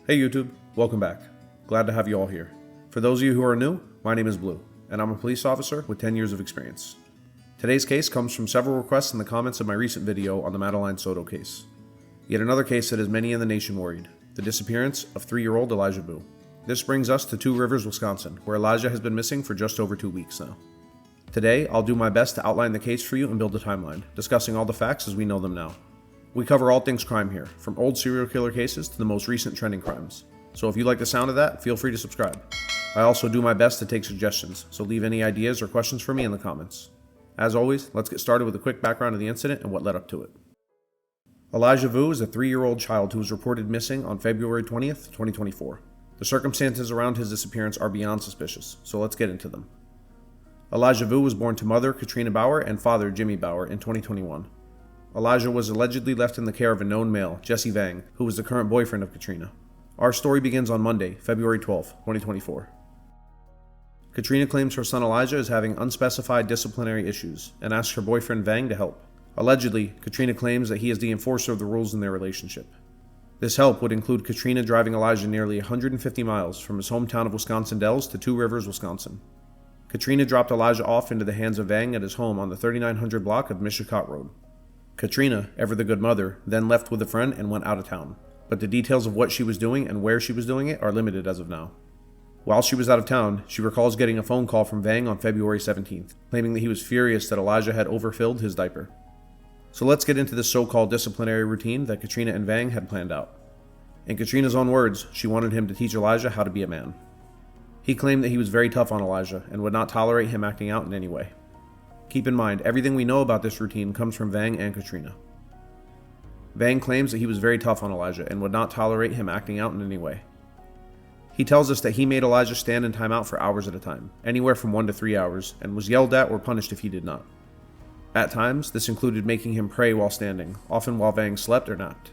Hey YouTube, welcome back. Glad to have you all here. For those of you who are new, my name is Blue, and I'm a police officer with 10 years of experience. Today's case comes from several requests in the comments of my recent video on the Madeline Soto case. Yet another case that has many in the nation worried, the disappearance of 3-year-old Elijah Vue. This brings us to Two Rivers, Wisconsin, where Elijah has been missing for just over 2 weeks now. Today, I'll do my best to outline the case for you and build a timeline, discussing all the facts as we know them now. We cover all things crime here, from old serial killer cases to the most recent trending crimes. So if you like the sound of that, feel free to subscribe. I also do my best to take suggestions, so leave any ideas or questions for me in the comments. As always, let's get started with a quick background of the incident and what led up to it. Elijah Vue is a 3-year-old child who was reported missing on February 20th, 2024. The circumstances around his disappearance are beyond suspicious, so let's get into them. Elijah Vue was born to mother Katrina Bauer and father Jimmy Bauer in 2021. Elijah was allegedly left in the care of a known male, Jesse Vang, who was the current boyfriend of Katrina. Our story begins on Monday, February 12, 2024. Katrina claims her son Elijah is having unspecified disciplinary issues and asks her boyfriend Vang to help. Allegedly, Katrina claims that he is the enforcer of the rules in their relationship. This help would include Katrina driving Elijah nearly 150 miles from his hometown of Wisconsin Dells to Two Rivers, Wisconsin. Katrina dropped Elijah off into the hands of Vang at his home on the 3900 block of Mishicot Road. Katrina, ever the good mother, then left with a friend and went out of town, but the details of what she was doing and where she was doing it are limited as of now. While she was out of town, she recalls getting a phone call from Vang on February 17th, claiming that he was furious that Elijah had overfilled his diaper. So let's get into the so-called disciplinary routine that Katrina and Vang had planned out. In Katrina's own words, she wanted him to teach Elijah how to be a man. He claimed that he was very tough on Elijah and would not tolerate him acting out in any way. Keep in mind, everything we know about this routine comes from Vang and Katrina. Vang claims that he was very tough on Elijah and would not tolerate him acting out in any way. He tells us that he made Elijah stand in timeout for hours at a time, anywhere from 1 to 3 hours, and was yelled at or punished if he did not. At times, this included making him pray while standing, often while Vang slept or napped.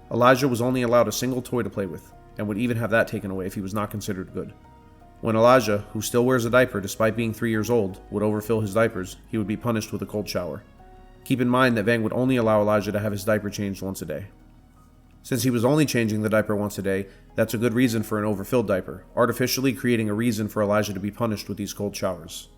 Elijah was only allowed a single toy to play with, and would even have that taken away if he was not considered good. When Elijah, who still wears a diaper despite being 3 years old, would overfill his diapers, he would be punished with a cold shower. Keep in mind that Vang would only allow Elijah to have his diaper changed once a day. Since he was only changing the diaper once a day, that's a good reason for an overfilled diaper, artificially creating a reason for Elijah to be punished with these cold showers.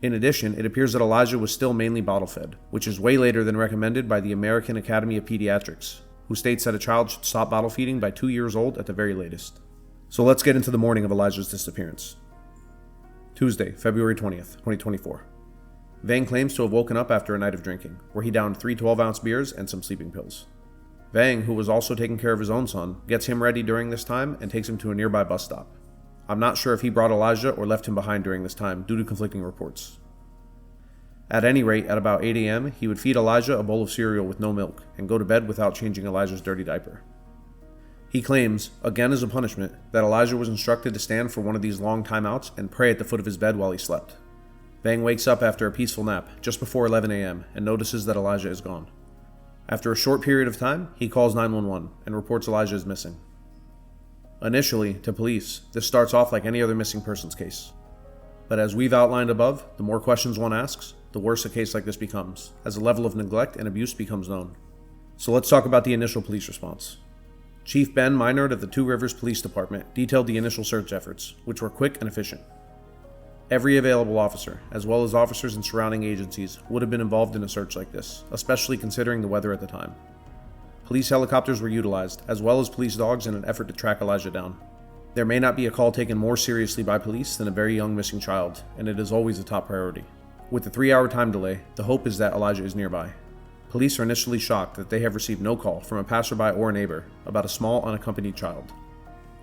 In addition, it appears that Elijah was still mainly bottle-fed, which is way later than recommended by the American Academy of Pediatrics, who states that a child should stop bottle feeding by 2 years old at the very latest. So let's get into the morning of Elijah's disappearance. Tuesday, February 20th, 2024. Vang claims to have woken up after a night of drinking, where he downed 3 12-ounce beers and some sleeping pills. Vang, who was also taking care of his own son, gets him ready during this time and takes him to a nearby bus stop. I'm not sure if he brought Elijah or left him behind during this time due to conflicting reports. At any rate, at about 8 a.m., he would feed Elijah a bowl of cereal with no milk and go to bed without changing Elijah's dirty diaper. He claims, again as a punishment, that Elijah was instructed to stand for one of these long timeouts and pray at the foot of his bed while he slept. Vang wakes up after a peaceful nap just before 11 a.m. and notices that Elijah is gone. After a short period of time, he calls 911 and reports Elijah is missing. Initially, to police, this starts off like any other missing persons case. But as we've outlined above, the more questions one asks, the worse a case like this becomes, as the level of neglect and abuse becomes known. So let's talk about the initial police response. Chief Ben Minard of the Two Rivers Police Department detailed the initial search efforts, which were quick and efficient. Every available officer, as well as officers in surrounding agencies, would have been involved in a search like this, especially considering the weather at the time. Police helicopters were utilized, as well as police dogs in an effort to track Elijah down. There may not be a call taken more seriously by police than a very young missing child, and it is always a top priority. With the 3-hour time delay, the hope is that Elijah is nearby. Police are initially shocked that they have received no call from a passerby or a neighbor about a small unaccompanied child.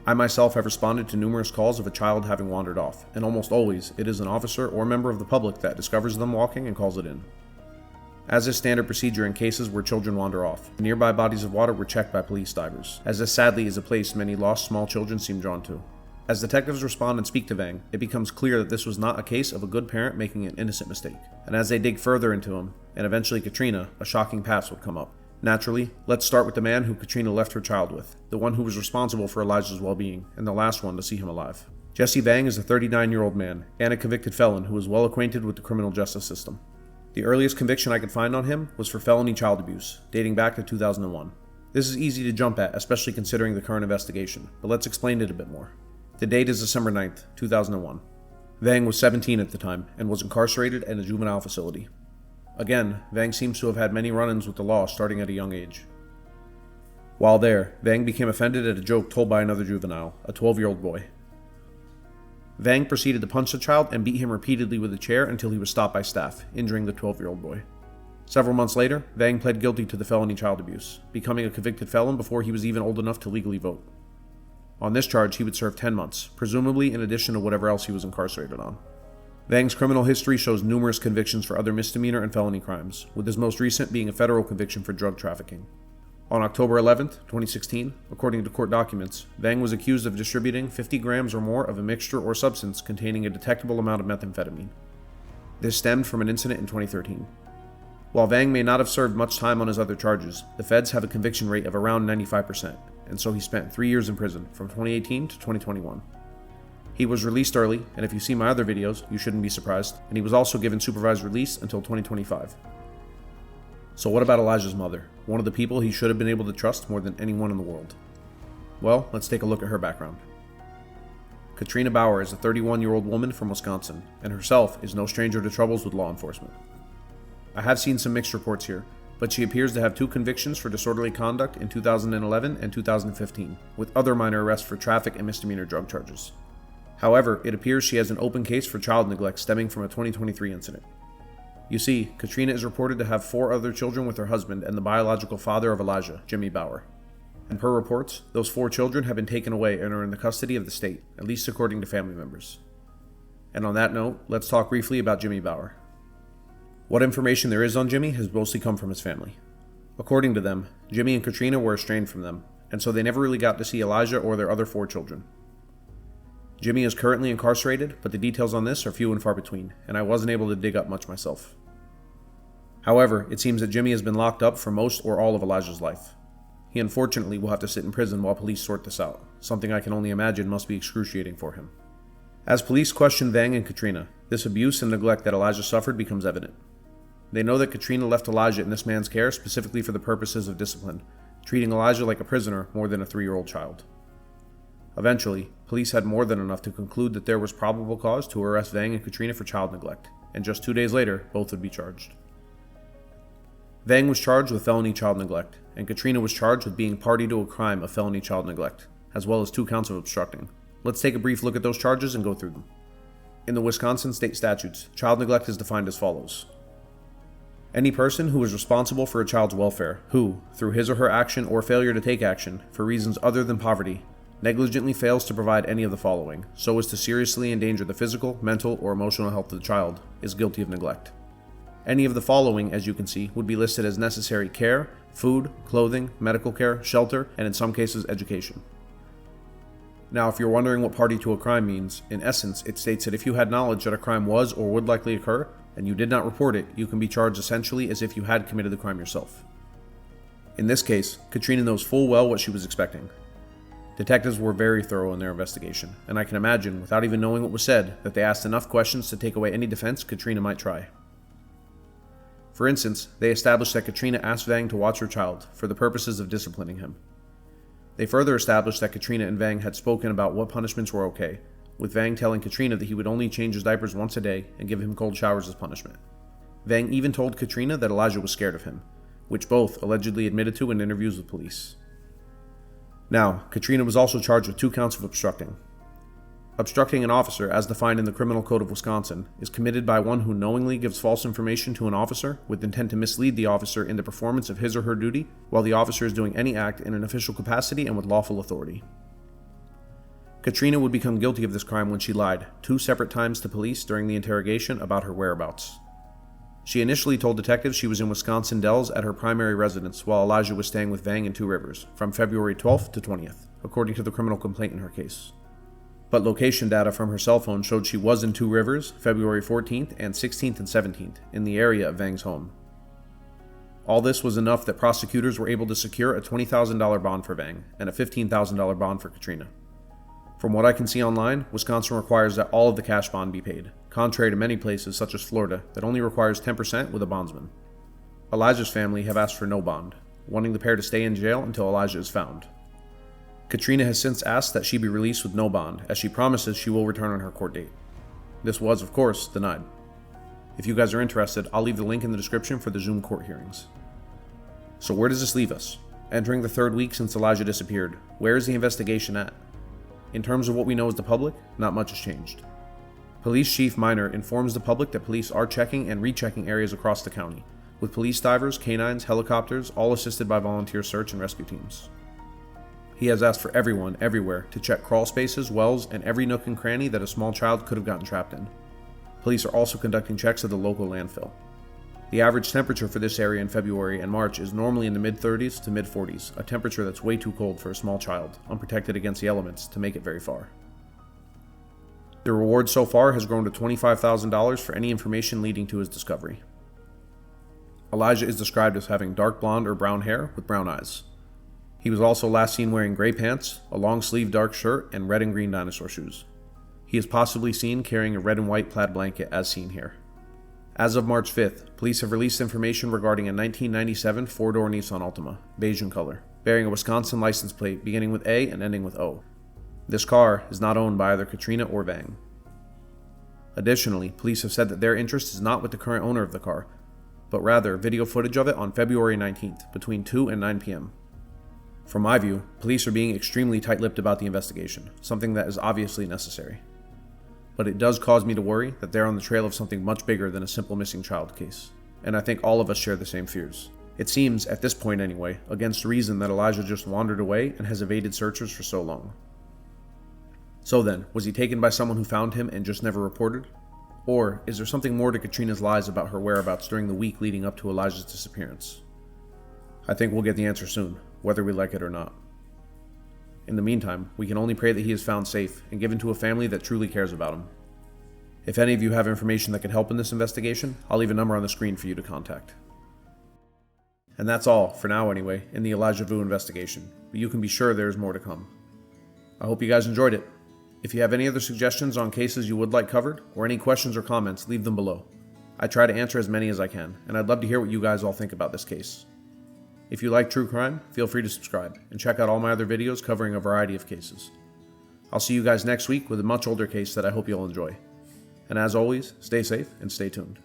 I myself have responded to numerous calls of a child having wandered off, and almost always it is an officer or member of the public that discovers them walking and calls it in. As is standard procedure in cases where children wander off, nearby bodies of water were checked by police divers, as this sadly is a place many lost small children seem drawn to. As detectives respond and speak to Vang, it becomes clear that this was not a case of a good parent making an innocent mistake, and as they dig further into him, and eventually Katrina, a shocking past would come up. Naturally, let's start with the man who Katrina left her child with, the one who was responsible for Elijah's well-being, and the last one to see him alive. Jesse Vang is a 39-year-old man, and a convicted felon who is well acquainted with the criminal justice system. The earliest conviction I could find on him was for felony child abuse, dating back to 2001. This is easy to jump at, especially considering the current investigation, but let's explain it a bit more. The date is December 9th, 2001. Vang was 17 at the time and was incarcerated at a juvenile facility. Again, Vang seems to have had many run-ins with the law starting at a young age. While there, Vang became offended at a joke told by another juvenile, a 12-year-old boy. Vang proceeded to punch the child and beat him repeatedly with a chair until he was stopped by staff, injuring the 12-year-old boy. Several months later, Vang pled guilty to the felony child abuse, becoming a convicted felon before he was even old enough to legally vote. On this charge, he would serve 10 months, presumably in addition to whatever else he was incarcerated on. Vang's criminal history shows numerous convictions for other misdemeanor and felony crimes, with his most recent being a federal conviction for drug trafficking. On October 11, 2016, according to court documents, Vang was accused of distributing 50 grams or more of a mixture or substance containing a detectable amount of methamphetamine. This stemmed from an incident in 2013. While Vang may not have served much time on his other charges, the feds have a conviction rate of around 95%, and so he spent 3 years in prison from 2018 to 2021. He was released early, and if you see my other videos, you shouldn't be surprised, and he was also given supervised release until 2025. So what about Elijah's mother, one of the people he should have been able to trust more than anyone in the world? Well, let's take a look at her background. Katrina Bauer is a 31-year-old woman from Wisconsin, and herself is no stranger to troubles with law enforcement. I have seen some mixed reports here, but she appears to have 2 convictions for disorderly conduct in 2011 and 2015, with other minor arrests for traffic and misdemeanor drug charges. However, it appears she has an open case for child neglect stemming from a 2023 incident. You see, Katrina is reported to have 4 other children with her husband and the biological father of Elijah, Jimmy Bauer. And per reports, those 4 children have been taken away and are in the custody of the state, at least according to family members. And on that note, let's talk briefly about Jimmy Bauer. What information there is on Jimmy has mostly come from his family. According to them, Jimmy and Katrina were estranged from them, and so they never really got to see Elijah or their other 4 children. Jimmy is currently incarcerated, but the details on this are few and far between, and I wasn't able to dig up much myself. However, it seems that Jimmy has been locked up for most or all of Elijah's life. He unfortunately will have to sit in prison while police sort this out, something I can only imagine must be excruciating for him. As police question Vang and Katrina, this abuse and neglect that Elijah suffered becomes evident. They know that Katrina left Elijah in this man's care specifically for the purposes of discipline, treating Elijah like a prisoner more than a 3-year-old child. Eventually, police had more than enough to conclude that there was probable cause to arrest Vang and Katrina for child neglect, and just 2 days later, both would be charged. Vang was charged with felony child neglect, and Katrina was charged with being party to a crime of felony child neglect, as well as 2 counts of obstructing. Let's take a brief look at those charges and go through them. In the Wisconsin state statutes, child neglect is defined as follows. Any person who is responsible for a child's welfare, who, through his or her action or failure to take action, for reasons other than poverty, negligently fails to provide any of the following, so as to seriously endanger the physical, mental, or emotional health of the child, is guilty of neglect. Any of the following, as you can see, would be listed as necessary care, food, clothing, medical care, shelter, and in some cases, education. Now, if you're wondering what party to a crime means, in essence, it states that if you had knowledge that a crime was or would likely occur, and you did not report it, you can be charged essentially as if you had committed the crime yourself. In this case, Katrina knows full well what she was expecting. Detectives were very thorough in their investigation, and I can imagine, without even knowing what was said, that they asked enough questions to take away any defense Katrina might try. For instance, they established that Katrina asked Vang to watch her child for the purposes of disciplining him. They further established that Katrina and Vang had spoken about what punishments were okay, with Vang telling Katrina that he would only change his diapers once a day and give him cold showers as punishment. Vang even told Katrina that Elijah was scared of him, which both allegedly admitted to in interviews with police. Now, Katrina was also charged with 2 counts of obstructing. Obstructing an officer, as defined in the Criminal Code of Wisconsin, is committed by one who knowingly gives false information to an officer with intent to mislead the officer in the performance of his or her duty while the officer is doing any act in an official capacity and with lawful authority. Katrina would become guilty of this crime when she lied 2 separate times to police during the interrogation about her whereabouts. She initially told detectives she was in Wisconsin Dells at her primary residence while Elijah was staying with Vang in Two Rivers from February 12th to 20th, according to the criminal complaint in her case. But location data from her cell phone showed she was in Two Rivers February 14th and 16th and 17th in the area of Vang's home. All this was enough that prosecutors were able to secure a $20,000 bond for Vang and a $15,000 bond for Katrina. From what I can see online, Wisconsin requires that all of the cash bond be paid, contrary to many places such as Florida that only requires 10% with a bondsman. Elijah's family have asked for no bond, wanting the pair to stay in jail until Elijah is found. Katrina has since asked that she be released with no bond, as she promises she will return on her court date. This was, of course, denied. If you guys are interested, I'll leave the link in the description for the Zoom court hearings. So where does this leave us? Entering the third week since Elijah disappeared, where is the investigation at? In terms of what we know as the public, not much has changed. Police Chief Minor informs the public that police are checking and rechecking areas across the county, with police divers, canines, helicopters, all assisted by volunteer search and rescue teams. He has asked for everyone, everywhere, to check crawl spaces, wells, and every nook and cranny that a small child could have gotten trapped in. Police are also conducting checks of the local landfill. The average temperature for this area in February and March is normally in the mid-30s to mid-40s, a temperature that's way too cold for a small child, unprotected against the elements, to make it very far. The reward so far has grown to $25,000 for any information leading to his discovery. Elijah is described as having dark blonde or brown hair with brown eyes. He was also last seen wearing gray pants, a long-sleeved dark shirt, and red and green dinosaur shoes. He is possibly seen carrying a red and white plaid blanket as seen here. As of March 5th, police have released information regarding a 1997 four-door Nissan Altima, beige in color, bearing a Wisconsin license plate beginning with A and ending with O. This car is not owned by either Katrina or Vang. Additionally, police have said that their interest is not with the current owner of the car, but rather video footage of it on February 19th between 2 and 9 p.m. From my view, police are being extremely tight-lipped about the investigation, something that is obviously necessary. But it does cause me to worry that they're on the trail of something much bigger than a simple missing child case, and I think all of us share the same fears. It seems, at this point anyway, against reason that Elijah just wandered away and has evaded searchers for so long. So then, was he taken by someone who found him and just never reported? Or is there something more to Katrina's lies about her whereabouts during the week leading up to Elijah's disappearance? I think we'll get the answer soon, whether we like it or not. In the meantime, we can only pray that he is found safe and given to a family that truly cares about him. If any of you have information that can help in this investigation, I'll leave a number on the screen for you to contact. And that's all, for now anyway, in the Elijah Vue investigation, but you can be sure there is more to come. I hope you guys enjoyed it. If you have any other suggestions on cases you would like covered, or any questions or comments, leave them below. I try to answer as many as I can, and I'd love to hear what you guys all think about this case. If you like true crime, feel free to subscribe, and check out all my other videos covering a variety of cases. I'll see you guys next week with a much older case that I hope you'll enjoy. And as always, stay safe and stay tuned.